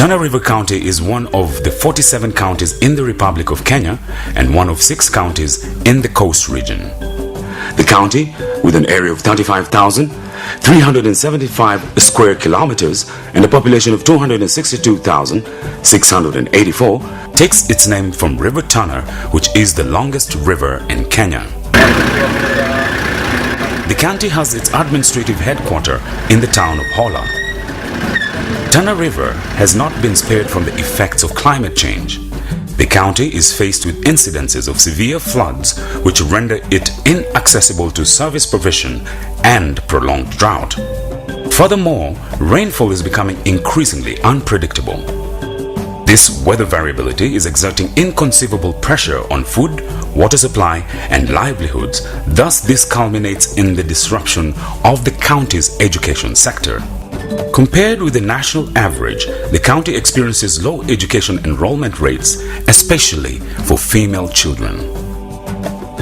Tana River County is one of the 47 counties in the Republic of Kenya and one of 6 counties in the coast region. The county, with an area of 35,375 square kilometers and a population of 262,684, takes its name from River Tana, which is the longest river in Kenya. The county has its administrative headquarters in the town of Hola. Tana River has not been spared from the effects of climate change. The county is faced with incidences of severe floods which render it inaccessible to service provision and prolonged drought. Furthermore, rainfall is becoming increasingly unpredictable. This weather variability is exerting inconceivable pressure on food, water supply, and livelihoods. Thus, this culminates in the disruption of the county's education sector. Compared with the national average, the county experiences low education enrollment rates, especially for female children.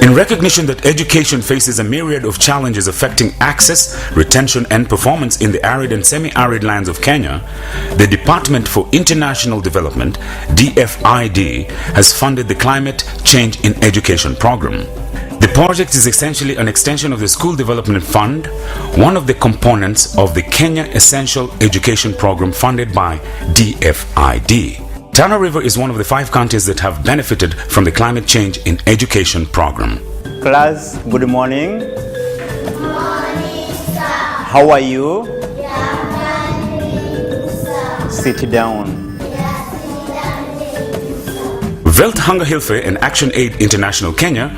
In recognition that education faces a myriad of challenges affecting access, retention, and performance in the arid and semi-arid lands of Kenya, the Department for International Development, DFID, has funded the Climate Change in Education program. The project is essentially an extension of the School Development Fund, one of the components of the Kenya Essential Education Program funded by DFID. Tana River is one of the 5 counties that have benefited from the Climate Change in Education program. Class, good morning. Good morning, sir. How are you? Yeah, sir. Sit down. Hunger Hilfe and Action Aid International Kenya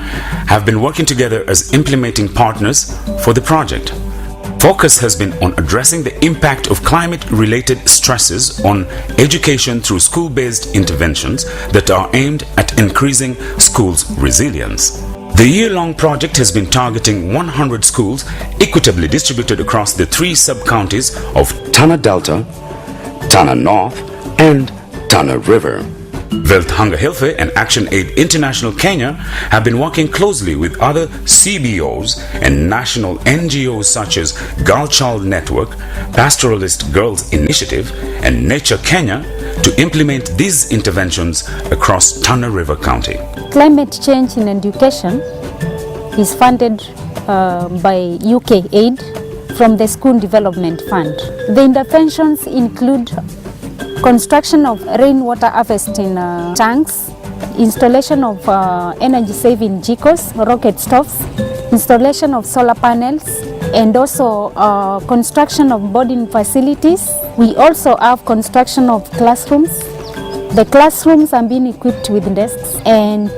have been working together as implementing partners for the project. Focus has been on addressing the impact of climate-related stresses on education through school-based interventions that are aimed at increasing schools' resilience. The year-long project has been targeting 100 schools equitably distributed across the 3 sub-counties of Tana Delta, Tana North, and Tana River. Hunger Hilfe and Action Aid International Kenya have been working closely with other CBOs and national NGOs such as Girl Child Network, Pastoralist Girls Initiative, and Nature Kenya to implement these interventions across Tana River County. Climate change in education is funded by UK Aid from the School Development Fund. The interventions include construction of rainwater harvesting tanks, installation of energy-saving jikos, rocket stoves, installation of solar panels, and also construction of boarding facilities. We also have construction of classrooms. The classrooms are being equipped with desks and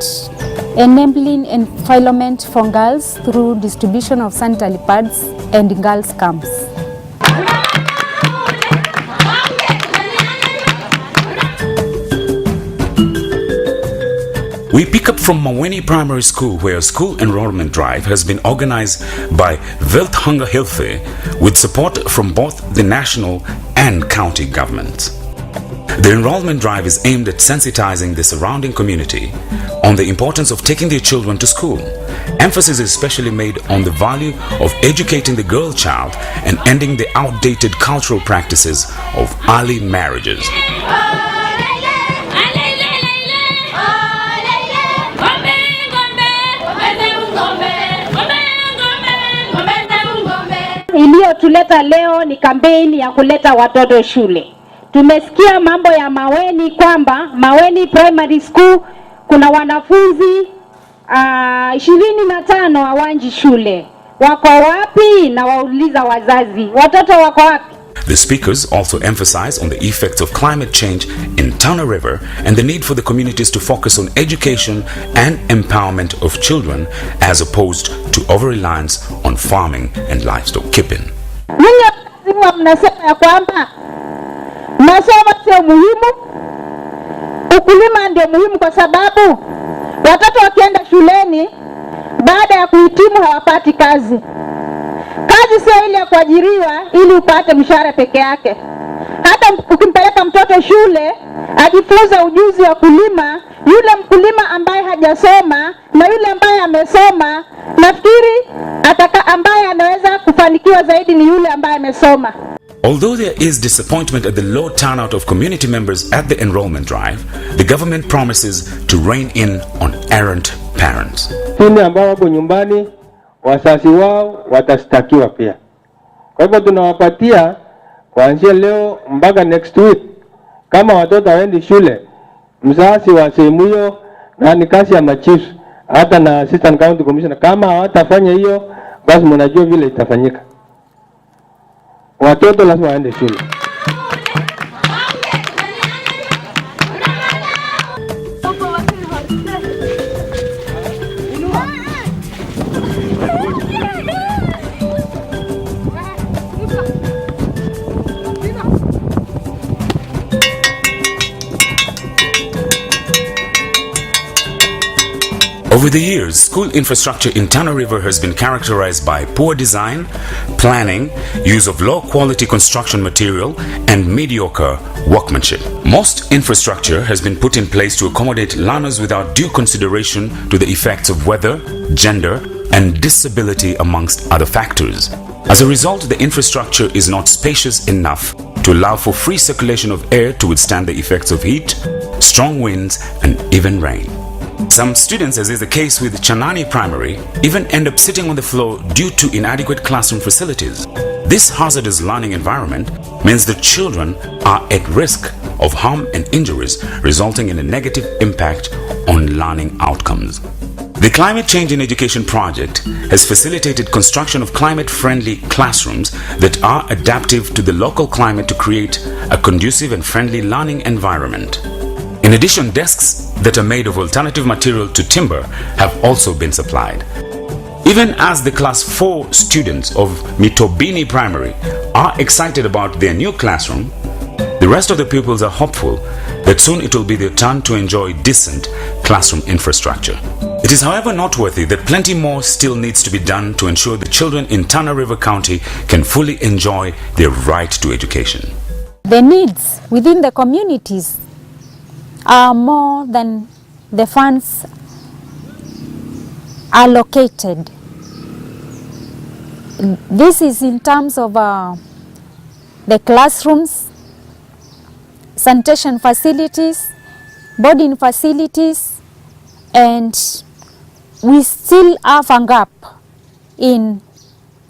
enabling environment for girls through distribution of sanitary pads and girls' camps. We pick up from Maweni Primary School, where a school enrollment drive has been organized by Hunger Hilfe with support from both the national and county governments. The enrollment drive is aimed at sensitizing the surrounding community on the importance of taking their children to school. Emphasis is especially made on the value of educating the girl child and ending the outdated cultural practices of early marriages. Iliyotuleta leo ni kampeni ya kuleta watoto shule. Tumesikia mambo ya Maweni kwamba Maweni Primary School kuna wanafunzi 25 hawaji shule. Wako wapi? Na wauliza wazazi, watoto wako wapi? The speakers also emphasize on the effects of climate change in Tana River and the need for the communities to focus on education and empowerment of children as opposed to over-reliance on farming and livestock keeping. Ninyi mnasema ya kwamba masomo sio muhimu, ukulima ndio muhimu kwa sababu watoto wakienda shuleni baada ya kuhitimu hawapati kazi. Kazi sio ile ya kuajiriwa ili upate mshahara peke yake. Hata ukimpeleka mtoto shule ajifunza ujuzi wa kulima, yule mkulima ambaye hajasoma na yule ambaye amesoma, nafikiri ambaye anaweza kufanikiwa zaidi ni yule ambaye amesoma. Although there is disappointment at the low turnout of community members at the enrollment drive, the government promises to rein in on errant parents. Wale ambao wako nyumbani, wazazi wao watastakiwa pia. Kwa hivyo tunawapatia kuanzia leo mpaka next week, kama watoto waendi shule, mzazi wa sehemu hiyo, na ni kazi ya machief hata na assistant county commissioner, kama hawatafanya hiyo, basi mnajua vile itafanyika. Watoto lazima waende shule. Over the years, school infrastructure in Tana River has been characterized by poor design, planning, use of low-quality construction material, and mediocre workmanship. Most infrastructure has been put in place to accommodate learners without due consideration to the effects of weather, gender, and disability amongst other factors. As a result, the infrastructure is not spacious enough to allow for free circulation of air to withstand the effects of heat, strong winds, and even rain. Some students, as is the case with Chanani Primary, even end up sitting on the floor due to inadequate classroom facilities. This hazardous learning environment means the children are at risk of harm and injuries, resulting in a negative impact on learning outcomes. The Climate Change in Education project has facilitated construction of climate-friendly classrooms that are adaptive to the local climate to create a conducive and friendly learning environment. In addition, desks that are made of alternative material to timber have also been supplied. Even as the Class 4 students of Mitobini Primary are excited about their new classroom, the rest of the pupils are hopeful that soon it will be their turn to enjoy decent classroom infrastructure. It is, however, noteworthy that plenty more still needs to be done to ensure the children in Tana River County can fully enjoy their right to education. The needs within the communities are more than the funds allocated. This is in terms of the classrooms, sanitation facilities, boarding facilities, and we still have a gap in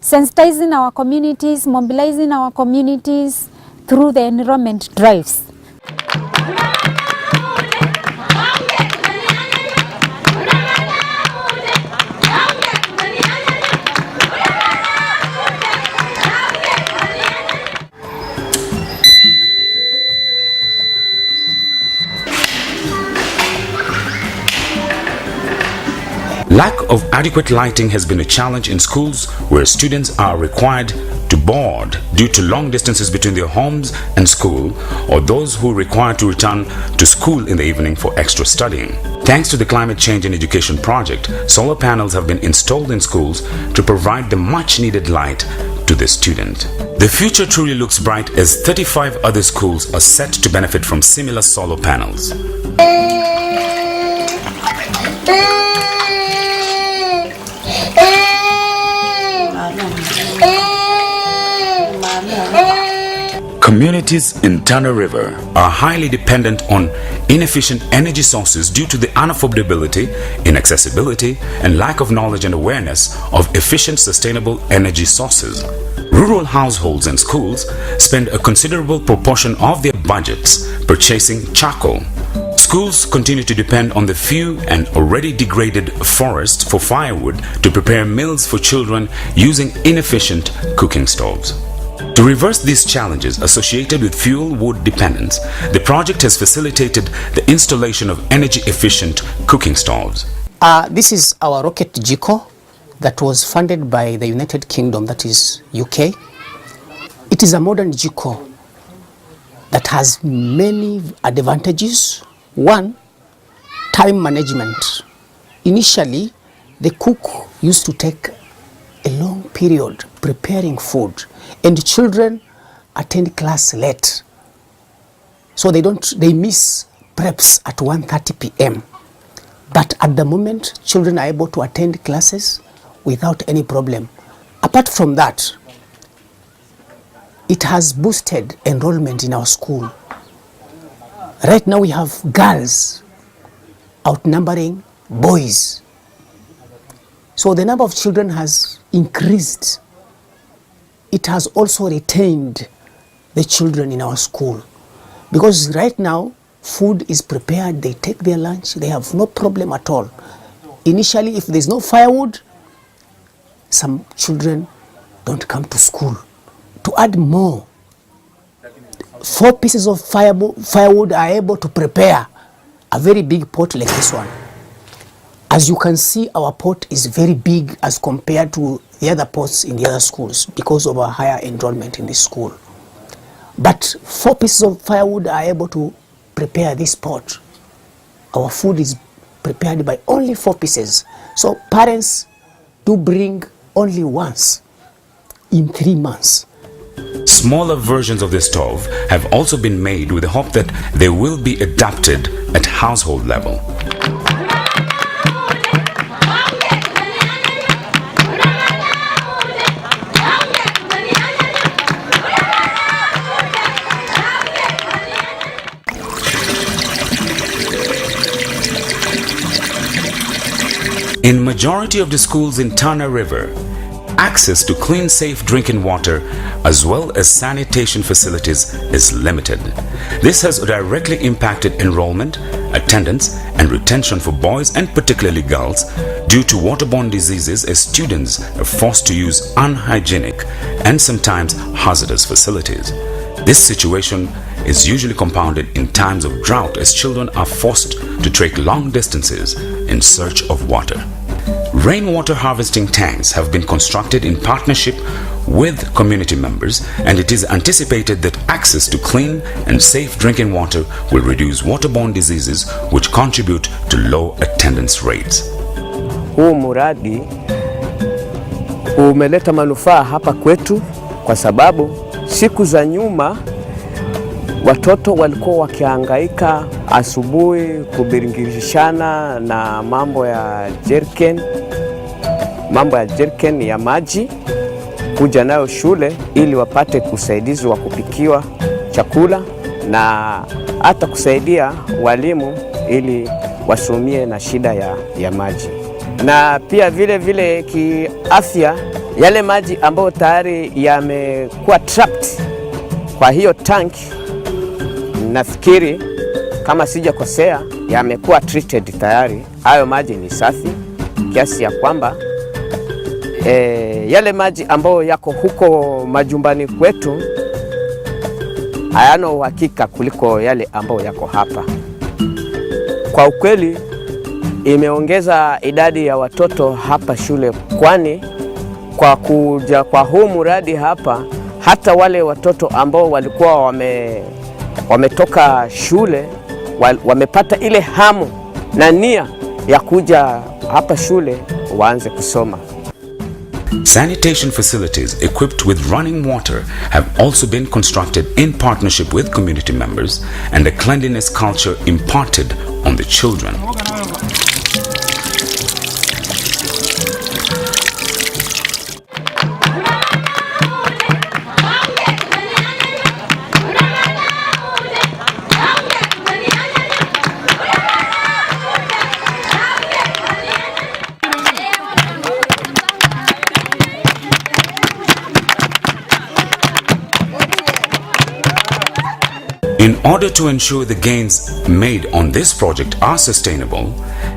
sensitizing our communities, mobilizing our communities through the enrollment drives. Lack of adequate lighting has been a challenge in schools where students are required to board due to long distances between their homes and school, or those who require to return to school in the evening for extra studying. Thanks to the Climate Change in Education project, solar panels have been installed in schools to provide the much needed light to the student. The future truly looks bright as 35 other schools are set to benefit from similar solar panels. Communities in Tana River are highly dependent on inefficient energy sources due to the unaffordability, inaccessibility, and lack of knowledge and awareness of efficient, sustainable energy sources. Rural households and schools spend a considerable proportion of their budgets purchasing charcoal. Schools continue to depend on the few and already degraded forests for firewood to prepare meals for children using inefficient cooking stoves. To reverse these challenges associated with fuel wood dependence, the project has facilitated the installation of energy-efficient cooking stoves. This is our rocket jiko that was funded by the United Kingdom, that is UK. It is a modern jiko that has many advantages. One, time management. Initially, the cook used to take a long period preparing food, and children attend class late, so they miss preps at 1:30 p.m. But at the moment, children are able to attend classes without any problem. Apart from that, it has boosted enrollment in our school. Right now we have girls outnumbering boys. So the number of children has increased. It has also retained the children in our school. Because right now, food is prepared, they take their lunch, they have no problem at all. Initially, if there's no firewood, some children don't come to school. To add more, 4 pieces of firewood are able to prepare a very big pot like this one. As you can see, our pot is very big as compared to the other pots in the other schools because of our higher enrollment in this school. But 4 pieces of firewood are able to prepare this pot. Our food is prepared by only 4 pieces. So parents do bring only once in 3 months. Smaller versions of the stove have also been made with the hope that they will be adapted at household level. In majority of the schools in Tana River, access to clean, safe drinking water as well as sanitation facilities is limited. This has directly impacted enrollment, attendance and retention for boys and particularly girls due to waterborne diseases as students are forced to use unhygienic and sometimes hazardous facilities. This situation is usually compounded in times of drought as children are forced to trek long distances in search of water. Rainwater harvesting tanks have been constructed in partnership with community members, and it is anticipated that access to clean and safe drinking water will reduce waterborne diseases which contribute to low attendance rates. Huu muradi umeleta manufaa hapa kwetu kwa sababu siku za nyuma watoto walikuwa wakihangaika asubuhi kubiringishana na mambo ya jerken ya maji kuja nayo shule ili wapate usaidizi wa kupikiwa chakula na hata kusaidia walimu ili wasumie na shida ya maji. Na pia vile kiafya, yale maji ambayo tayari yamekuwa trapped kwa hiyo tank, nafikiri kama sijakosea yamekuwa treated tayari. Hayo maji ni safi kiasi ya kwamba yale maji ambayo yako huko majumbani kwetu hayana uhakika kuliko yale ambayo yako hapa. Kwa ukweli imeongeza idadi ya watoto hapa shule, kwani kwa kuja kwa huu mradi hapa hata wale watoto ambao walikuwa wametoka shule wamepata ile hamu na nia ya kuja hapa shule waanze kusoma. Sanitation facilities equipped with running water have also been constructed in partnership with community members and a cleanliness culture imparted on the children. In order to ensure the gains made on this project are sustainable,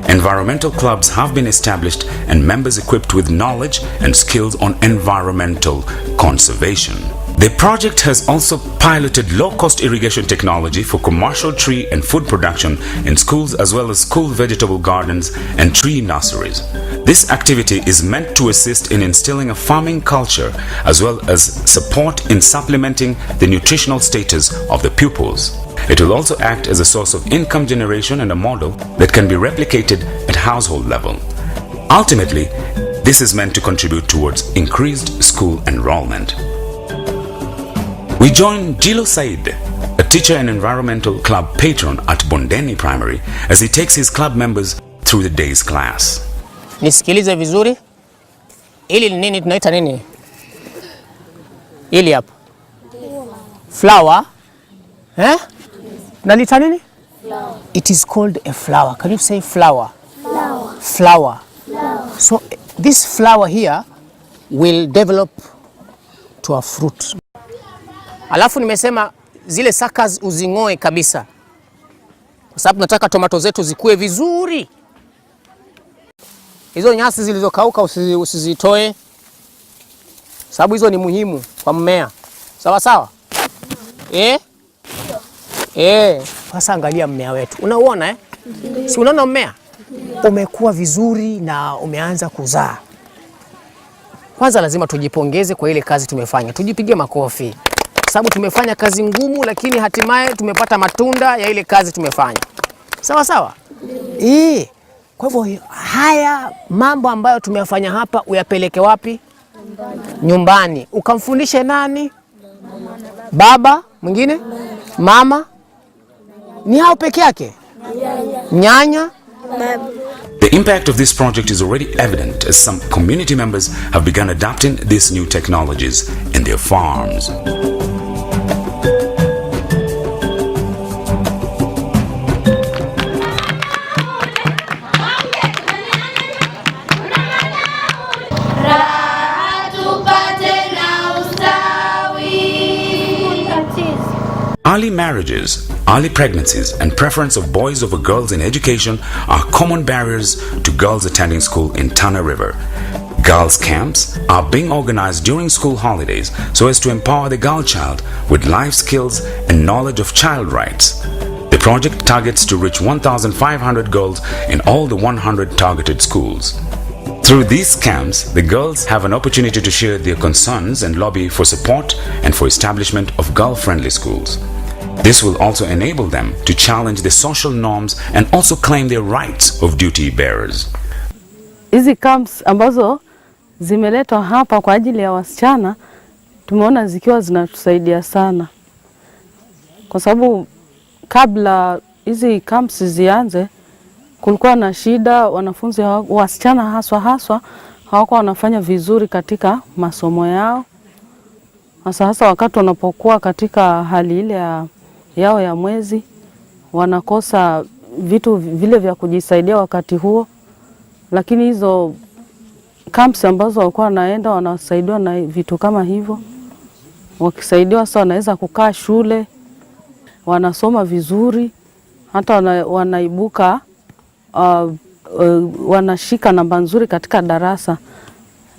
environmental clubs have been established and members equipped with knowledge and skills on environmental conservation. The project has also piloted low-cost irrigation technology for commercial tree and food production in schools as well as school vegetable gardens and tree nurseries. This activity is meant to assist in instilling a farming culture as well as support in supplementing the nutritional status of the pupils. It will also act as a source of income generation and a model that can be replicated at household level. Ultimately, this is meant to contribute towards increased school enrollment. We join Jilo Said, a teacher and environmental club patron at Bondeni Primary, as he takes his club members through the day's class. Nisikilize vizuri. Ili nini tunaita nini? Ili hapa. flower. Nalita nini? Flower. It is called a flower. Can you say flower? Flower. Flower. Flower. So this flower here will develop to a fruit. Alafu nimesema zile suckers uzing'oe kabisa, kwa sababu nataka tomato zetu zikue vizuri. Hizo nyasi zilizokauka usizitoe, sababu hizo ni muhimu kwa mmea. Sawa sawa? Sasa angalia mmea wetu. Unauona Si unaona mmea? Umekuwa vizuri na umeanza kuzaa. Kwanza lazima tujipongeze kwa ile kazi tumefanya. Tujipigie makofi. Sababu tumefanya kazi ngumu, lakini hatimaye tumepata matunda ya ile kazi tumefanya. Sawa sawa? Kwa hivyo haya mambo ambayo tumeyafanya hapa uyapeleke wapi? Nyumbani. Ukamfundishe nani? Baba, mwingine? Mama? Ni hao peke yake? Nyanya? The impact of this project is already evident as some community members have begun adapting these new technologies in their farms. Early marriages, early pregnancies, and preference of boys over girls in education are common barriers to girls attending school in Tana River. Girls' camps are being organized during school holidays so as to empower the girl child with life skills and knowledge of child rights. The project targets to reach 1,500 girls in all the 100 targeted schools. Through these camps, the girls have an opportunity to share their concerns and lobby for support and for establishment of girl-friendly schools. This will also enable them to challenge the social norms and also claim their rights of duty bearers. Hizi camps ambazo zimeletwa hapa kwa ajili ya wasichana tumeona zikiwa zinatusaidia sana. Kwa sababu kabla hizi camps zianze kulikuwa na shida, wanafunzi wasichana haswa hawakuwa wanafanya vizuri katika masomo yao. Hasa wakati wanapokuwa katika hali ile yao ya mwezi, wanakosa vitu vile vya kujisaidia wakati huo. Lakini hizo camps ambazo walikuwa wanaenda wanasaidiwa na vitu kama hivyo. Wakisaidiwa sasa wanaweza kukaa shule, wanasoma vizuri, hata wanaibuka wanashika namba nzuri katika darasa.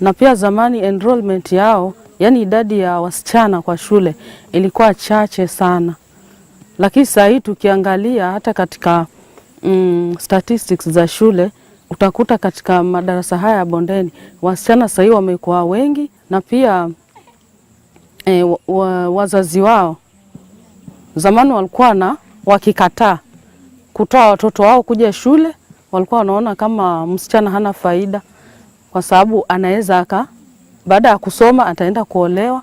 Na pia zamani enrollment yao, yani idadi ya wasichana kwa shule ilikuwa chache sana. Lakini sasa hii tukiangalia hata katika statistics za shule, utakuta katika madarasa haya ya bondeni wasichana sasa hii wamekuwa wengi, na pia wazazi wao zamani walikuwa wakikataa kutoa watoto wao kuja shule. Walikuwa wanaona kama msichana hana faida, kwa sababu anaweza baada ya kusoma ataenda kuolewa.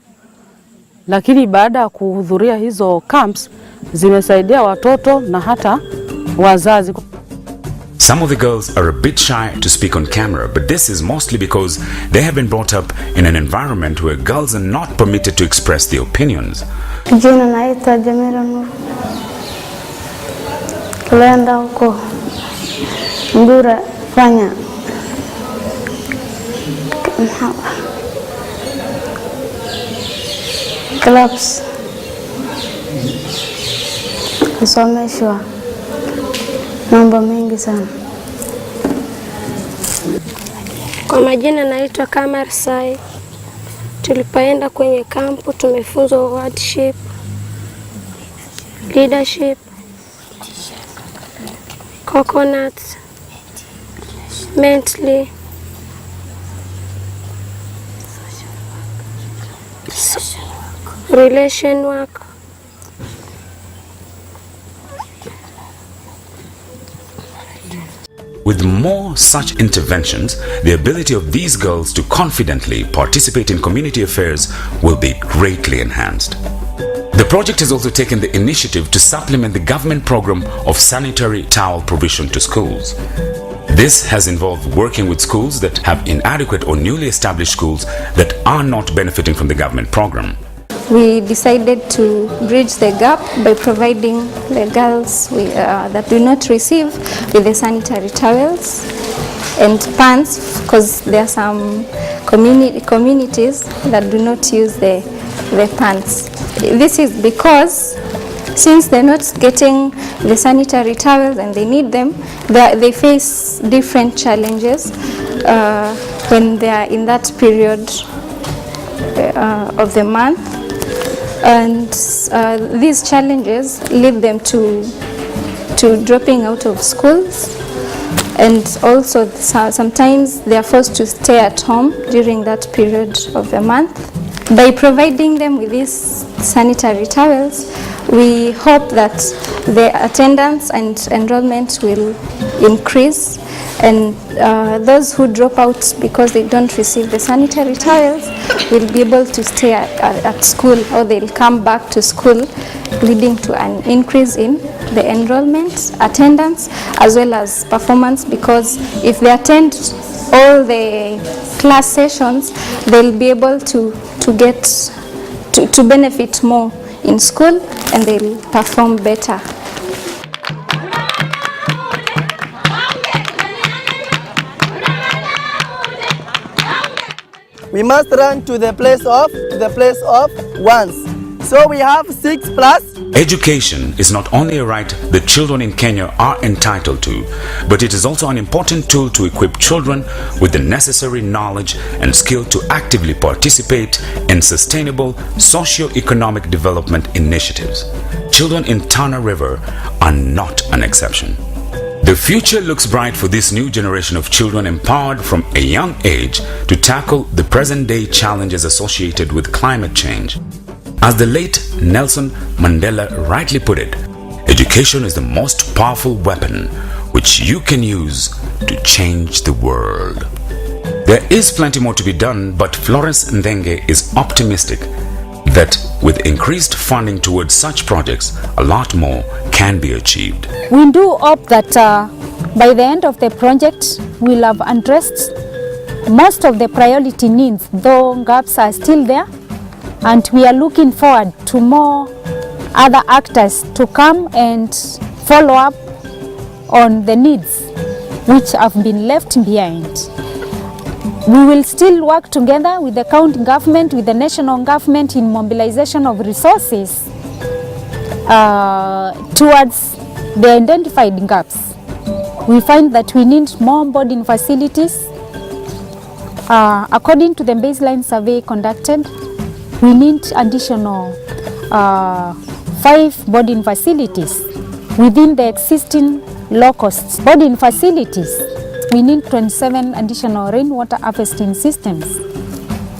Lakini baada ya kuhudhuria hizo camps zimesaidia watoto na hata wazazi. Some of the girls are a bit shy to speak on camera, but this is mostly because they have been brought up in an environment where girls are not permitted to express their opinions. Jina naitwa Jamila Nuru. Tulienda huko Mbura fanya clubs, kusomeshwa mambo mengi sana. Kwa majina naitwa Kamar Sai. Tulipoenda kwenye kampu tumefunzwa wordship, leadership, coconuts, mentally, relation work. With more such interventions, the ability of these girls to confidently participate in community affairs will be greatly enhanced. The project has also taken the initiative to supplement the government program of sanitary towel provision to schools. This has involved working with schools that have inadequate or newly established schools that are not benefiting from the government program. we decided to bridge the gap by providing the girls that do not receive with the sanitary towels and pants, because there are some communities that do not use the pants. This is because since they're not getting the sanitary towels and they need them, they face different challenges when they are in that period of the month. And these challenges lead them to dropping out of schools, and also sometimes they are forced to stay at home during that period of the month. By providing them with these sanitary towels, we hope that the attendance and enrollment will increase, and those who drop out because they don't receive the sanitary towels will be able to stay at school, or they'll come back to school, leading to an increase in the enrollment, attendance, as well as performance, because if they attend all the class sessions, they'll be able to benefit more in school, and they'll perform better. We must run to the place of once. So we have 6 plus. Education is not only a right the children in Kenya are entitled to, but it is also an important tool to equip children with the necessary knowledge and skill to actively participate in sustainable socio-economic development initiatives. Children in Tana River are not an exception. The future looks bright for this new generation of children empowered from a young age to tackle the present-day challenges associated with climate change. As the late Nelson Mandela rightly put it, education is the most powerful weapon which you can use to change the world. There is plenty more to be done, but Florence Ndenge is optimistic that with increased funding towards such projects, a lot more can be achieved. We do hope that by the end of the project, we'll have addressed most of the priority needs, though gaps are still there. And we are looking forward to more other actors to come and follow up on the needs which have been left behind. We will still work together with the county government, with the national government in mobilization of resources towards the identified gaps. We find that we need more boarding facilities. According to the baseline survey conducted, we need additional 5 boarding facilities within the existing low-cost boarding facilities. We need 27 additional rainwater harvesting systems,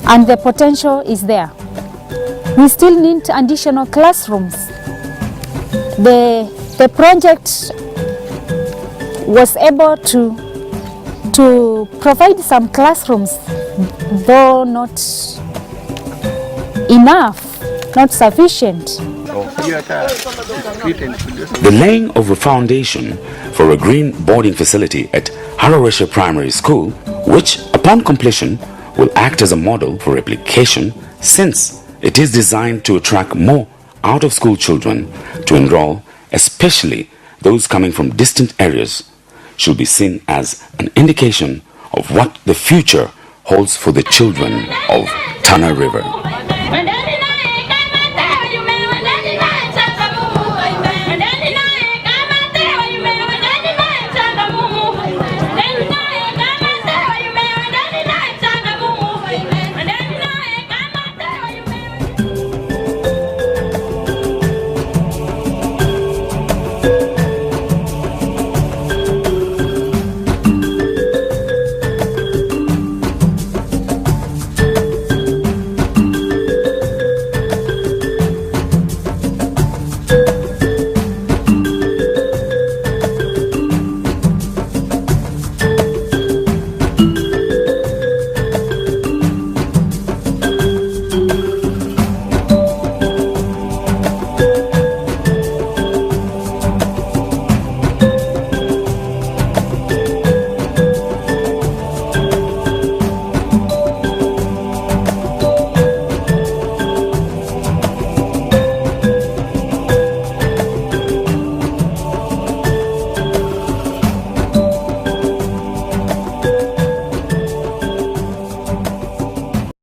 and the potential is there. We still need additional classrooms. The project was able to provide some classrooms, though not enough, not sufficient. The laying of a foundation for a green boarding facility at Haroresha Primary School, which upon completion will act as a model for replication, since it is designed to attract more out-of-school children to enroll, especially those coming from distant areas, should be seen as an indication of what the future holds for the children of Tana River.